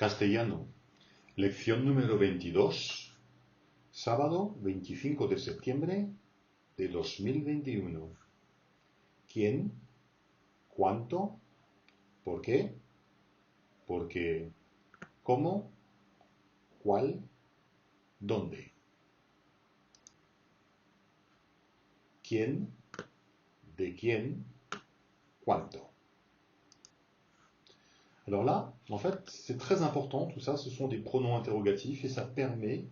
Castellano, lección número 22, sábado 25 de septiembre de 2021. ¿Quién? ¿Cuánto? ¿Por qué? ¿Por qué? ¿Cómo? ¿Cuál? ¿Dónde? ¿Quién? ¿De quién? ¿Cuánto? Alors là, en fait, c'est très important, tout ça, ce sont des pronoms interrogatifs et ça permet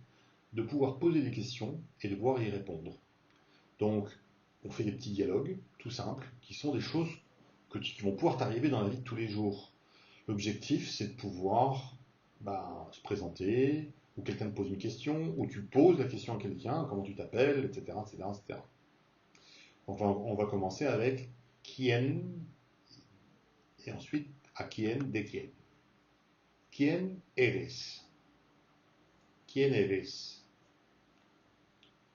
de pouvoir poser des questions et de pouvoir y répondre. Donc, on fait des petits dialogues, tout simples, qui sont des choses qui vont pouvoir t'arriver dans la vie de tous les jours. L'objectif, c'est de pouvoir se présenter, ou quelqu'un te pose une question, ou tu poses la question à quelqu'un, comment tu t'appelles, etc., etc., etc. On va commencer avec quién, et ensuite a quién, de quién. ¿Quién eres? ¿Quién eres?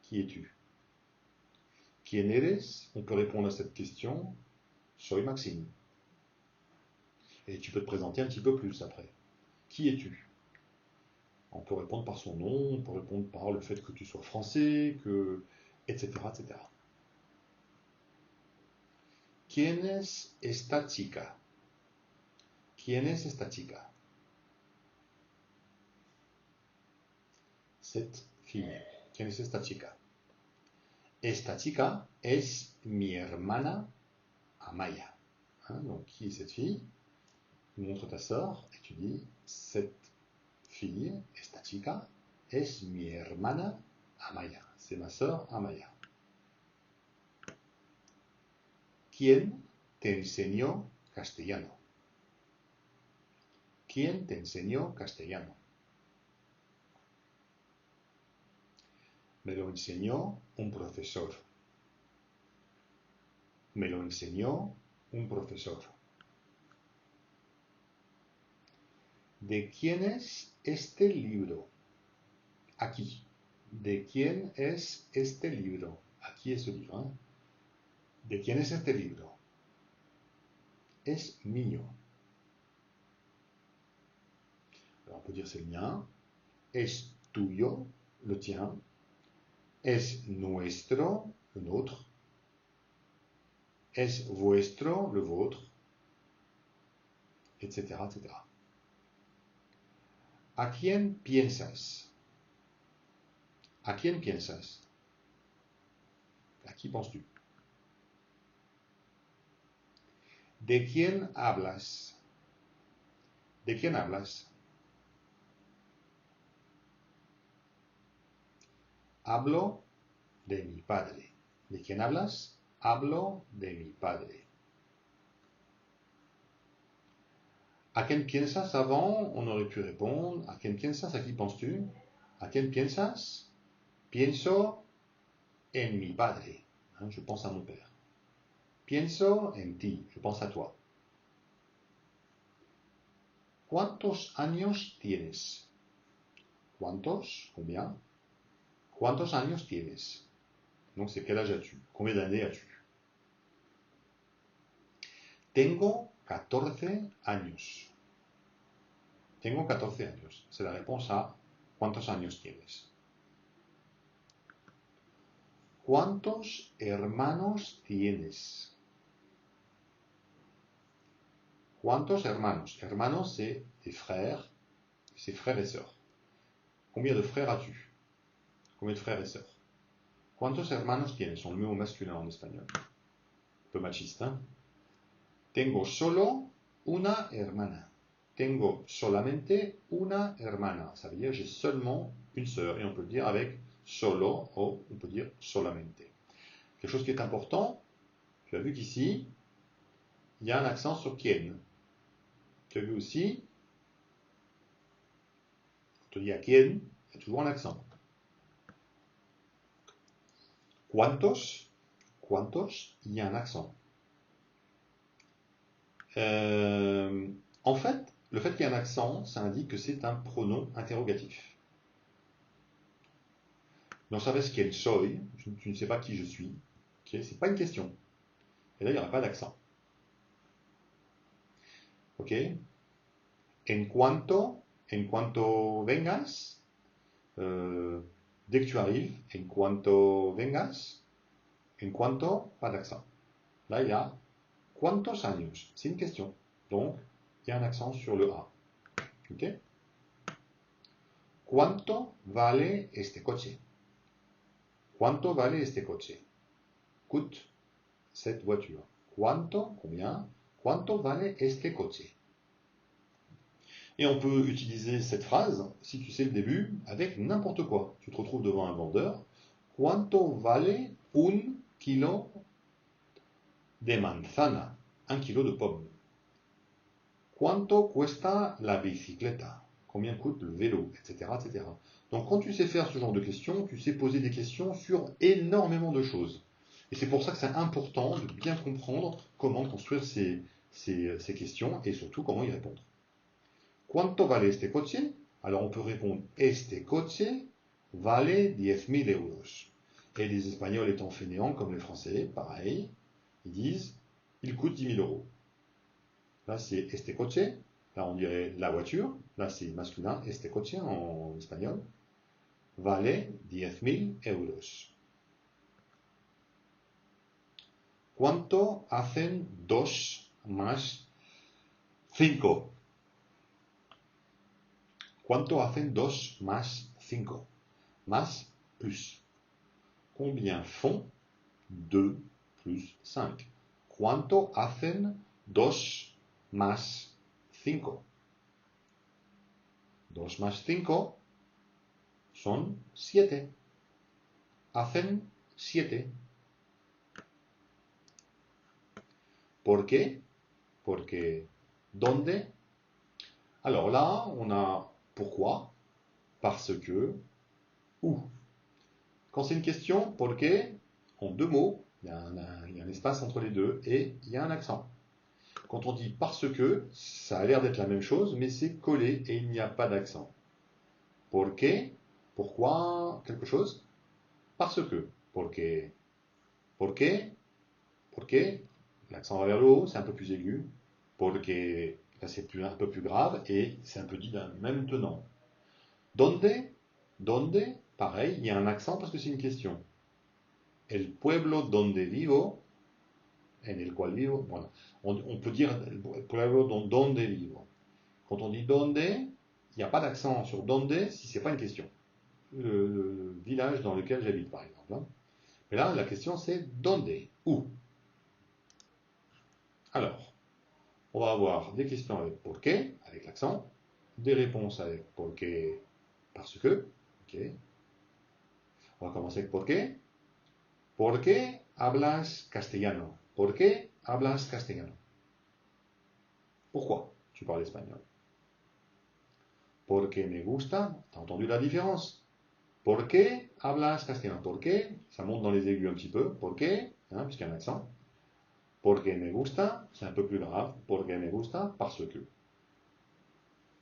Qui es-tu? ¿Quién eres? On peut répondre à cette question. Soy Maxime. Et tu peux te présenter un petit peu plus après. Qui es-tu? On peut répondre par son nom, on peut répondre par le fait que tu sois français, etc., etc. ¿Quién es esta chica? ¿Quién es esta chica? Cette fille. ¿Quién es esta chica? Esta chica es mi hermana Amaya. Donc, qui est cette fille? Montre ta sœur et tu dis cette fille, esta chica, es mi hermana Amaya. C'est ma sœur Amaya. ¿Quién te enseñó castellano? ¿Quién te enseñó castellano? Me lo enseñó un profesor. Me lo enseñó un profesor. ¿De quién es este libro? Aquí. ¿De quién es este libro? Aquí es el libro. ¿De quién es este libro? Es mío. Alors on peut dire c'est le mien. Es tuyo, le tien. Es nuestro, le nôtre. Es vuestro, le vôtre. Etc., etc. ¿A quién piensas? ¿A quién piensas? ¿A qui penses-tu? ¿De quién hablas? ¿De quién hablas? Hablo de mi padre. ¿De quién hablas? Hablo de mi padre. ¿A quién piensas avant? On aurait pu répondre. ¿A quién piensas? ¿A qui penses-tu? ¿A quién piensas? Pienso en mi padre. Je pense à mon père. Pienso en ti. Je pense à toi. ¿Cuántos años tienes? ¿Cuántos? Combien? ¿Cuántos años tienes? Donc c'est quel âge as-tu? Combien d'années as-tu? Tengo 14 años. Tengo 14 años. C'est la réponse à ¿cuántos años tienes? ¿Cuántos hermanos tienes? ¿Cuántos hermanos? Hermanos, c'est des frères. C'est frères et sœurs. Combien de frères as-tu? Combien de frères et sœurs? ¿Cuántos hermanos tienes? On le met au masculin en espagnol. Un peu machiste, hein? Tengo solo una hermana. Tengo solamente una hermana. Ça veut dire j'ai seulement une sœur. Et on peut le dire avec solo ou on peut dire solamente. Quelque chose qui est important, tu as vu qu'ici, il y a un accent sur quien. Tu as vu aussi, quand on dit à quien, il y a toujours un accent. ¿Cuántos? ¿Cuántos? Il y a un accent. En fait, le fait qu'il y ait un accent, ça indique que c'est un pronom interrogatif. No sabes quién soy, tu ne sais pas qui je suis. Okay, c'est pas une question. Et là, il n'y aura pas d'accent. Ok? En cuanto en cuanto vengas. Dès que tu arrives, en cuanto vengas. En cuanto, pas d'accent. Là, il y a cuántos años. C'est une question. Donc, il y a un accent sur le A. Ok? ¿Cuánto vale este coche? ¿Cuánto vale este coche? Coûte cette voiture. ¿Cuánto, combien? ¿Cuánto vale este coche? Et on peut utiliser cette phrase, si tu sais le début, avec n'importe quoi. Tu te retrouves devant un vendeur. ¿Cuánto vale un kilo de manzana? Un kilo de pomme. ¿Cuánto cuesta la bicicleta? Combien coûte le vélo, etc., etc. Donc quand tu sais faire ce genre de questions, tu sais poser des questions sur énormément de choses. Et c'est pour ça que c'est important de bien comprendre comment construire ces questions et surtout comment y répondre. ¿Cuánto vale este coche? Alors on peut répondre este coche vale 10.000 euros. Et les Espagnols étant fainéants comme les Français, pareil, ils disent il coûte 10 000 euros. Là c'est este coche, là on dirait la voiture, là c'est masculin, este coche en espagnol, vale 10.000 euros. ¿Cuánto hacen 2 más 5? ¿Cuánto hacen 2 más 5? Más, plus. Combien font 2 plus 5? ¿Cuánto hacen 2 más 5? 2 más 5 son 7. Hacen 7. ¿Por qué? Porque, ¿dónde? Alors là, on a pourquoi, parce que, où. Quand c'est une question, ¿por qué? En 2 mots, il y a un espace entre les deux et il y a un accent. Quand on dit parce que, ça a l'air d'être la même chose, mais c'est collé et il n'y a pas d'accent. ¿Por qué? Pourquoi quelque chose? Parce que. Porque. ¿Por qué? Porque. L'accent va vers le haut, c'est un peu plus aigu. Porque. Là, c'est un peu plus grave et c'est un peu dit d'un même tenant. ¿Dónde? ¿Dónde? Pareil, il y a un accent parce que c'est une question. El pueblo donde vivo, en el cual vivo, voilà. On peut dire el pueblo donde vivo. Quand on dit donde, il n'y a pas d'accent sur donde si ce n'est pas une question. Le village dans lequel j'habite, par exemple. Hein. Mais là, la question c'est donde, où. Alors, on va avoir des questions avec por qué, avec l'accent, des réponses avec por qué, parce que. Ok. On va commencer avec por qué. ¿Por qué hablas castellano? ¿Por qué hablas castellano? Pourquoi tu parles espagnol? Porque me gusta. T'as entendu la différence? ¿Por qué hablas castellano? ¿Por qué? Ça monte dans les aigus un petit peu. ¿Por qué? Hein, puisqu'il y a un accent. Porque me gusta, c'est un peu plus grave. Porque me gusta, parce que.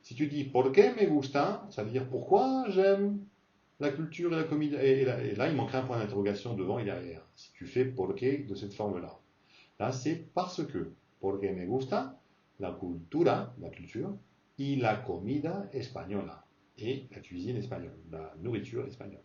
Si tu dis ¿por qué me gusta? Ça veut dire pourquoi j'aime la culture et la comédie. Et là, il manquerait un point d'interrogation devant et derrière. Si tu fais ¿por qué de cette forme-là. Là, c'est parce que. Porque me gusta la cultura, la culture, y la comida española. Et la cuisine espagnole, la nourriture espagnole.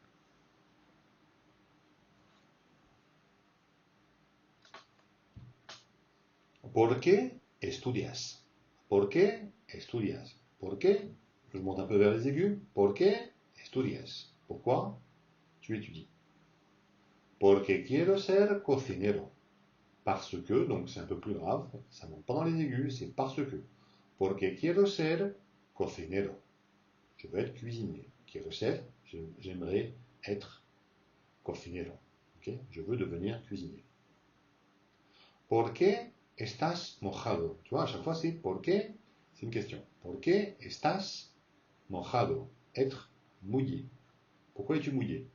¿Por qué estudias? ¿Por qué estudias? ¿Por qué? Je monte un peu vers les aigus. ¿Por qué estudias? Pourquoi tu étudies? Porque quiero ser cocinero. Parce que, donc c'est un peu plus grave, ça monte pas dans les aigus, c'est parce que. Porque quiero ser cocinero. Je veux être cuisinier. Quiero ser, j'aimerais être cocinero. Okay? Je veux devenir cuisinier. ¿Por qué estás mojado? Tu vois, à chaque fois c'est ¿por qué? C'est une question. ¿Por qué estás mojado? Être mouillé. Pourquoi es-tu mouillé?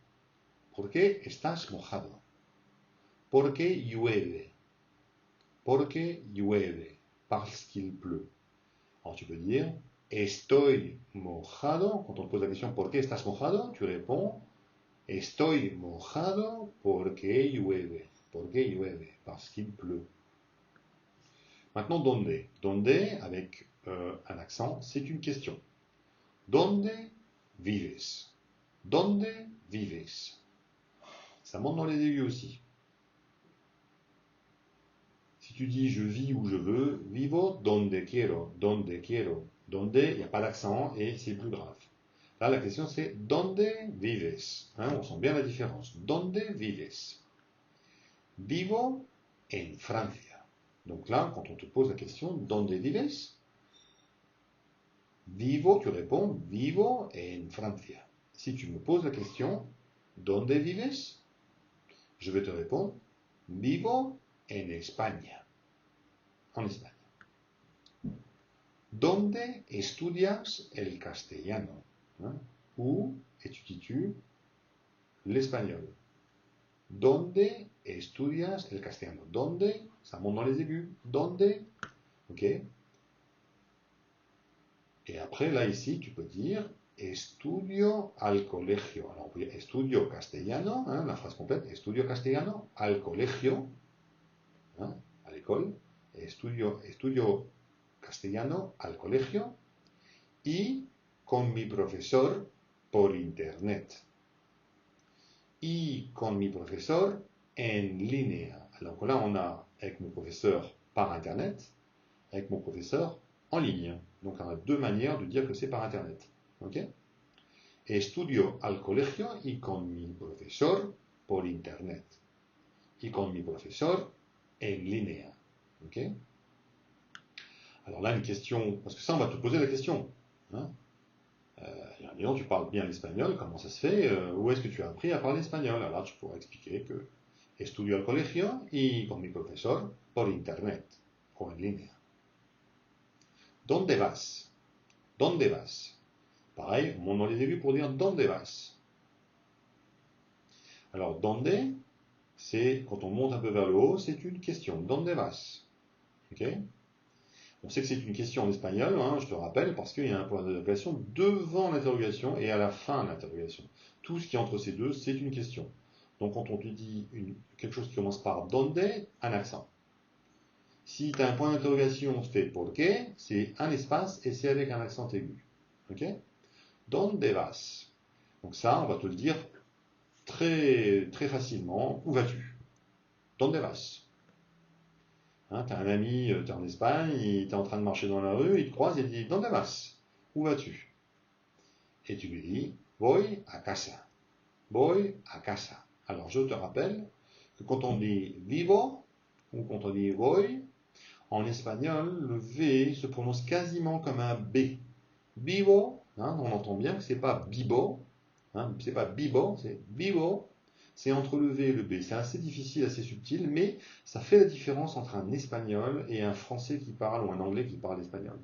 ¿Por qué estás mojado? Porque llueve. Porque llueve. Parce qu'il pleut. Alors tu peux dire estoy mojado. Quand on te pose la question ¿por qué estás mojado? Tu réponds estoy mojado porque llueve. Porque llueve. Parce qu'il pleut. Maintenant, donde? Donde, avec un accent, c'est une question. Donde vives? Donde vives? Ça monte dans les aigus aussi. Si tu dis je vis où je veux, vivo donde quiero, donde quiero. Donde, il n'y a pas d'accent et c'est plus grave. Là, la question c'est donde vives? On sent bien la différence. Donde vives? Vivo en Francia. Donc là, quand on te pose la question donde vives? Vivo, tu réponds vivo en Francia. Si tu me poses la question donde vives? Je vais te répondre vivo en España. En Espagne. ¿Dónde estudias el castellano? Où étudies-tu l'espagnol? ¿Dónde estudias el castellano? ¿Dónde? Ça monte dans les aigus. ¿Dónde? Ok. Et après, là, ici, tu peux dire estudio al colegio. Alors, on peut dire estudio castellano, la phrase complète. Estudio castellano al colegio, à l'école. Estudio castellano al colegio y con mi profesor por internet. Y con mi profesor en línea. Alors là, on a avec mon professeur par internet, avec mon professeur en ligne. Donc on a deux manières de dire que c'est par internet. Ok? Estudio al colegio y con mi profesor por internet. Y con mi profesor en línea. Ok? Alors là, une question, parce que ça, on va te poser la question. Disons, tu parles bien l'espagnol, comment ça se fait? Où est-ce que tu as appris à parler espagnol? Alors là, tu pourrais expliquer que estudio al colegio y con mi profesor por internet o en línea. ¿Dónde vas? ¿Dónde vas? Pareil, on monte dans les aigus pour dire ¿dónde vas? Alors, ¿dónde? C'est, quand on monte un peu vers le haut, c'est une question. ¿Dónde vas? Ok? On sait que c'est une question en espagnol, je te rappelle, parce qu'il y a un point d'interrogation devant l'interrogation et à la fin de l'interrogation. Tout ce qui est entre ces deux, c'est une question. Donc quand on te dit quelque chose qui commence par donde, un accent. Si tu as un point d'interrogation fait por qué, c'est un espace et c'est avec un accent aigu. Ok? Donde vas? Donc ça, on va te le dire très, très facilement. Où vas-tu? Donde vas? T'as un ami, t'es en Espagne, t'es en train de marcher dans la rue, il te croise et il te dit ¿Dónde vas? Où vas-tu? Et tu lui dis Voy a casa. Voy a casa. Alors je te rappelle que quand on dit vivo ou quand on dit voy, en espagnol, le V se prononce quasiment comme un B. Vivo, on entend bien que c'est pas bibo, c'est pas bibo, c'est vivo. C'est entre le V et le B. C'est assez difficile, assez subtil, mais ça fait la différence entre un espagnol et un français qui parle ou un anglais qui parle espagnol.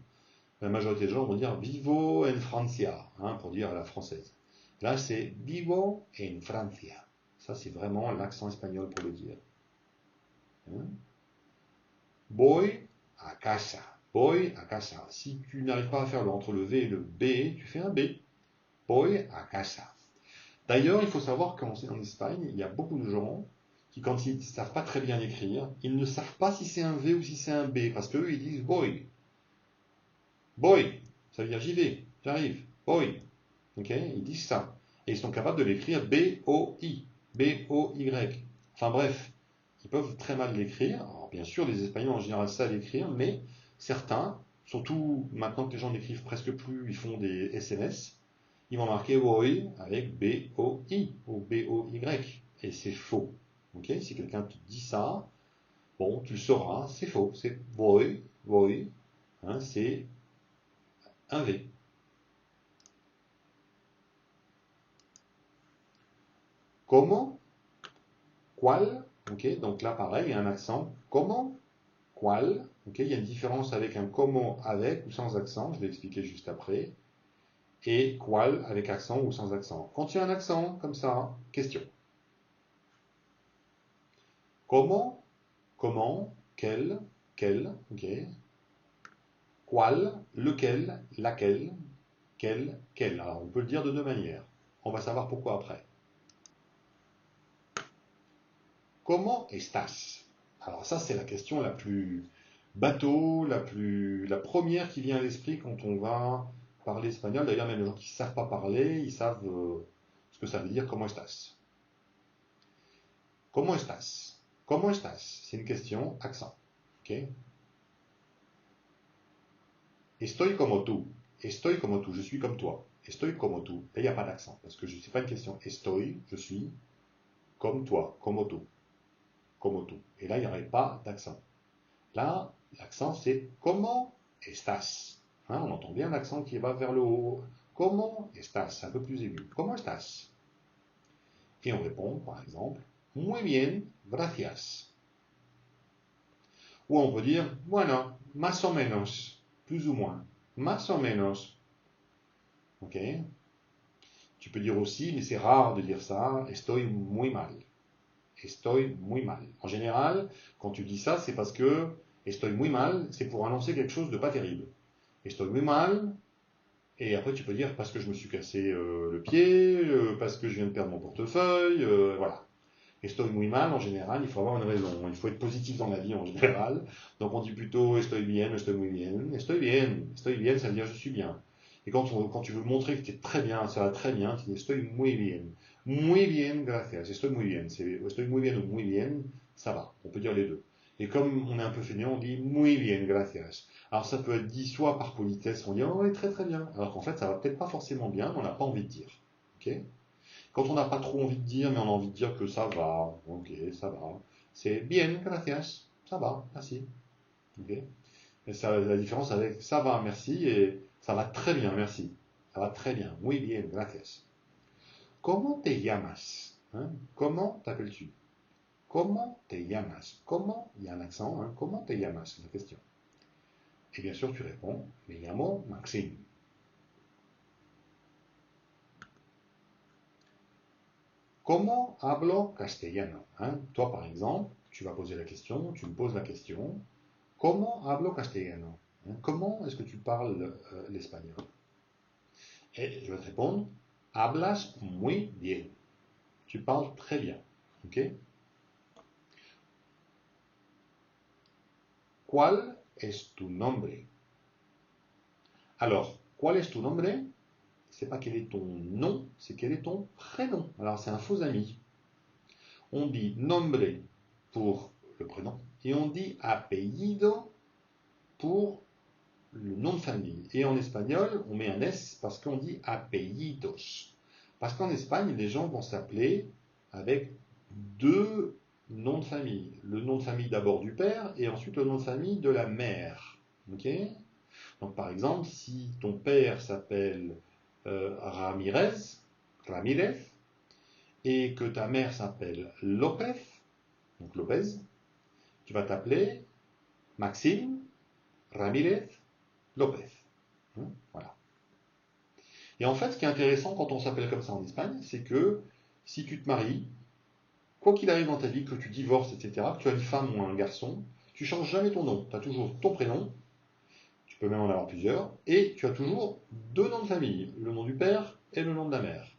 La majorité des gens vont dire vivo en Francia, pour dire à la française. Là, c'est vivo en Francia. Ça, c'est vraiment l'accent espagnol pour le dire. Voy a casa. Voy a casa. Si tu n'arrives pas à faire entre le V et le B, tu fais un B. Voy a casa. D'ailleurs, il faut savoir qu'en Espagne, il y a beaucoup de gens qui, quand ils ne savent pas très bien écrire, ils ne savent pas si c'est un V ou si c'est un B, parce qu'eux, ils disent boy. Boy, ça veut dire j'y vais, j'arrive, boy. Ok? Ils disent ça. Et ils sont capables de l'écrire B-O-I, B-O-Y. Enfin bref, ils peuvent très mal l'écrire. Alors bien sûr, les Espagnols en général savent l'écrire, mais certains, surtout maintenant que les gens n'écrivent presque plus, ils font des SMS. Ils vont marquer boy avec B-O-I ou B-O-Y. Et c'est faux. Okay? Si quelqu'un te dit ça, bon, tu le sauras, c'est faux. C'est boy, c'est un V. Comment? Qual? Okay? Donc là, pareil, il y a un accent. Comment? Qual? Okay? Il y a une différence avec un comment avec ou sans accent. Je vais expliquer juste après. Et qual avec accent ou sans accent. Quand il y a un accent, comme ça, question. Comment? Comment? Quel? Ok. Qual? Lequel? Laquelle? Quel? Alors on peut le dire de deux manières. On va savoir pourquoi après. Comment estás? Alors ça c'est la question la plus bateau, la première qui vient à l'esprit quand on va parler espagnol. D'ailleurs, même les gens qui ne savent pas parler, ils savent ce que ça veut dire comment estás. Comment estás? Comment estás? C'est une question, accent. Ok? Estoy como tú. Estoy como tú. Je suis comme toi. Estoy como tú. Là, il n'y a pas d'accent. Parce que ce n'est pas une question. Estoy, je suis comme toi. Como tú. Como tú. Et là, il n'y aurait pas d'accent. Là, l'accent, c'est comment estás. Hein, on entend bien l'accent qui va vers le haut. Comment estás? Un peu plus aigu. Comment estás? Et on répond, par exemple, muy bien, gracias. Ou on peut dire, bueno, más o menos, plus ou moins, más o menos. Ok? Tu peux dire aussi, mais c'est rare de dire ça, estoy muy mal. Estoy muy mal. En général, quand tu dis ça, c'est parce que estoy muy mal, c'est pour annoncer quelque chose de pas terrible. Estoy muy mal, et après tu peux dire parce que je me suis cassé le pied, parce que je viens de perdre mon portefeuille, voilà. Estoy muy mal, en général, il faut avoir une raison. Il faut être positif dans la vie en général. Donc on dit plutôt estoy bien, estoy muy bien. Estoy bien, ça veut dire je suis bien. Et quand tu veux montrer que tu es très bien, ça va très bien, tu dis estoy muy bien. Muy bien, gracias. Estoy muy bien. Estoy muy bien ou muy bien, ça va. On peut dire les deux. Et comme on est un peu fainéant, on dit muy bien, gracias. Alors ça peut être dit soit par politesse, on dit oh oui, très très bien. Alors qu'en fait, ça va peut-être pas forcément bien, mais on n'a pas envie de dire. Ok? Quand on n'a pas trop envie de dire, mais on a envie de dire que ça va, ok, ça va. C'est bien, gracias, ça va, merci. Okay. Et ça, la différence avec ça va, merci, et ça va très bien, merci. Ça va très bien, muy bien, gracias. Comment te llamas? Hein? Comment t'appelles-tu? Comment te llamas? Comment, il y a un accent, hein? Comment te llamas? C'est la question. Et bien sûr, tu réponds, me llamo Maxime. Comment hablo castellano? Hein? Toi, par exemple, tu vas poser la question, tu me poses la question. Comment hablo castellano? Hein? Comment est-ce que tu parles l'espagnol? Et je vais te répondre, hablas muy bien. Tu parles très bien. Ok? ¿Cuál es tu nombre? Alors, ¿cuál es tu nombre? C'est pas quel est ton nom, c'est quel est ton prénom. Alors, c'est un faux ami. On dit nombre pour le prénom et on dit apellido pour le nom de famille. Et en espagnol, on met un S parce qu'on dit apellidos. Parce qu'en Espagne, les gens vont s'appeler avec deux noms de famille. Le nom de famille d'abord du père et ensuite le nom de famille de la mère. Ok? Donc par exemple, si ton père s'appelle Ramirez, et que ta mère s'appelle Lopez, donc Lopez, tu vas t'appeler Maxime Ramirez Lopez. Voilà. Et en fait, ce qui est intéressant quand on s'appelle comme ça en Espagne, c'est que si tu te maries, quoi qu'il arrive dans ta vie, que tu divorces, etc., que tu as une femme ou un garçon, tu changes jamais ton nom. Tu as toujours ton prénom, tu peux même en avoir plusieurs, et tu as toujours deux noms de famille, le nom du père et le nom de la mère,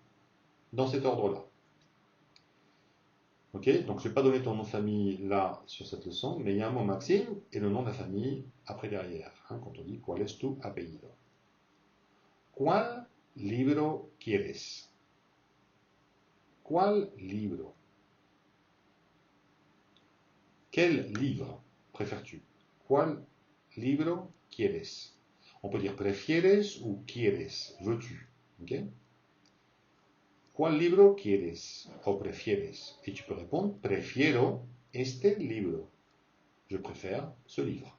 dans cet ordre-là. Ok? Donc je ne vais pas donner ton nom de famille là sur cette leçon, mais il y a un mot Maxime et le nom de la famille après derrière, hein, quand on dit cuál es tu apellido. ¿Cuál libro quieres? ¿Cuál libro? Quel livre préfères-tu? ¿Cuál libro quieres? On peut dire prefieres ou quieres, veux-tu. Okay? ¿Cuál libro quieres o prefieres? Et tu peux répondre prefiero este libro. Je préfère ce livre.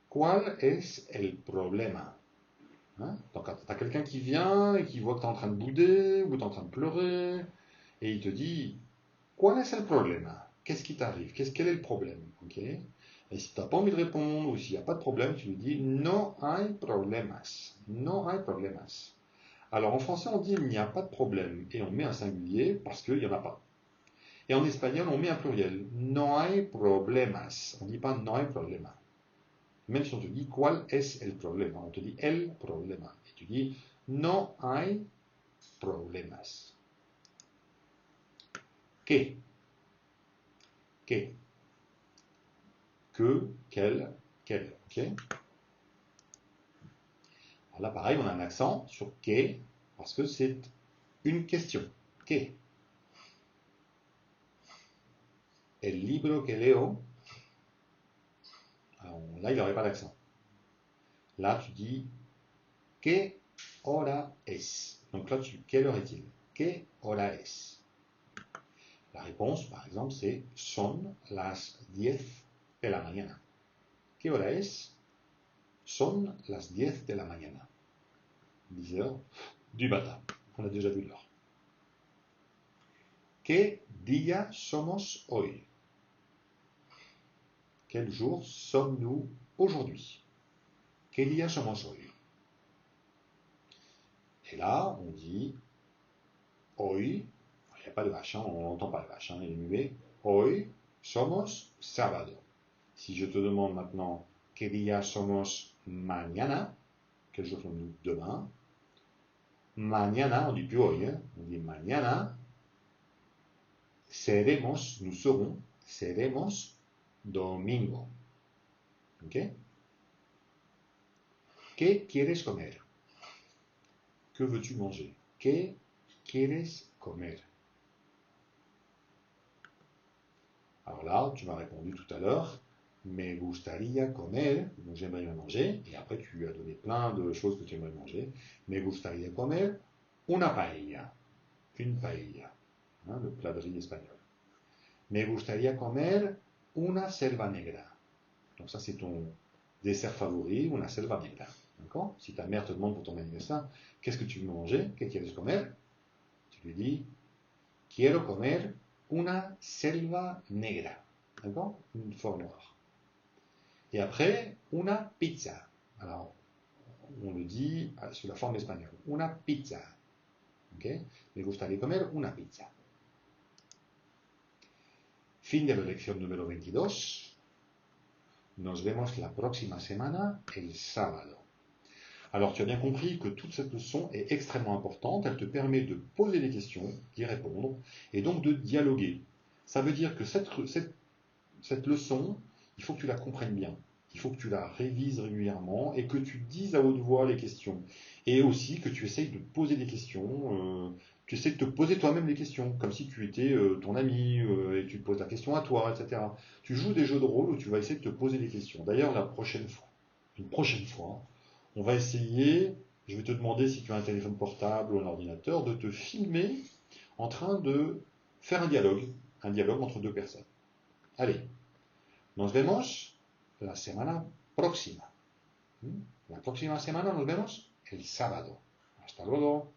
¿Cuál es el problema? Hein? Donc, tu as quelqu'un qui vient et qui voit que tu es en train de bouder ou tu es en train de pleurer et il te dit ¿Cuál es el problema? Qu'est-ce qui t'arrive? Quel est le problème? Okay? Et si tu n'as pas envie de répondre ou s'il n'y a pas de problème, tu lui dis no hay problemas. No hay problemas. Alors en français, on dit il n'y a pas de problème et on met un singulier parce qu'il n'y en a pas. Et en espagnol, on met un pluriel. No hay problemas. On ne dit pas no hay problema. Même si on te dit ¿Cuál es el problema? On te dit el problema. Et tu dis no hay problemas. ¿Qué? ¿Qué? Que, quel, ok? Alors là, pareil, on a un accent sur que, parce que c'est une question. Que. El libro que leo. Alors, là, il n'y aurait pas d'accent. Là, tu dis que hora es. Donc là, quelle heure est-il? Que hora es. La réponse, par exemple, c'est son las 10 de la mañana. Que hora es? Son las 10 de la mañana. 10 heures du matin. On a déjà vu l'heure. ¿Qué día somos hoy? Quel jour sommes-nous aujourd'hui? ¿Qué día somos hoy? Et là, on dit hoy, il n'y a pas de H, on n'entend pas le H, il est muet. Hoy somos sábado. Si je te demande maintenant ¿qué día somos mañana? Quel jour sommes-nous demain? Mañana, on dit plus hoy, on dit mañana. Seremos, nous serons, seremos domingo. ¿Ok? ¿Qué quieres comer? Que veux-tu manger? ¿Qué quieres comer? Alors là, tu m'as répondu tout à l'heure, me gustaría comer, donc j'aimerais bien manger, et après tu as donné plein de choses que tu aimerais manger. Me gustaría comer una paella, une paella, le plat de riz espagnol. Me gustaría comer una selva negra. Donc ça c'est ton dessert favori, una selva negra. D'accord? Si ta mère te demande pour ton anniversaire, qu'est-ce que tu veux manger? ¿Qué quieres comer? Tu lui dis, quiero comer una selva negra. D'accord? Une forme noire. Et après, una pizza. Alors, on le dit sous la forme espagnole. Una pizza. ¿Ok? Me gustaría comer una pizza. Fin de la lección número 22. Nos vemos la próxima semana, el sábado. Alors, tu as bien compris que toute cette leçon est extrêmement importante. Elle te permet de poser des questions, d'y répondre, et donc de dialoguer. Ça veut dire que cette leçon, il faut que tu la comprennes bien. Il faut que tu la révises régulièrement et que tu dises à haute voix les questions. Et aussi que tu essayes de poser des questions, tu essayes de te poser toi-même des questions, comme si tu étais ton ami et tu poses la question à toi, etc. Tu joues des jeux de rôle où tu vas essayer de te poser des questions. D'ailleurs, une prochaine fois, on va essayer, je vais te demander si tu as un téléphone portable ou un ordinateur, de te filmer en train de faire un dialogue entre deux personnes. Allez, nos vemos la semana próxima. La próxima semana nos vemos el sábado. Hasta luego.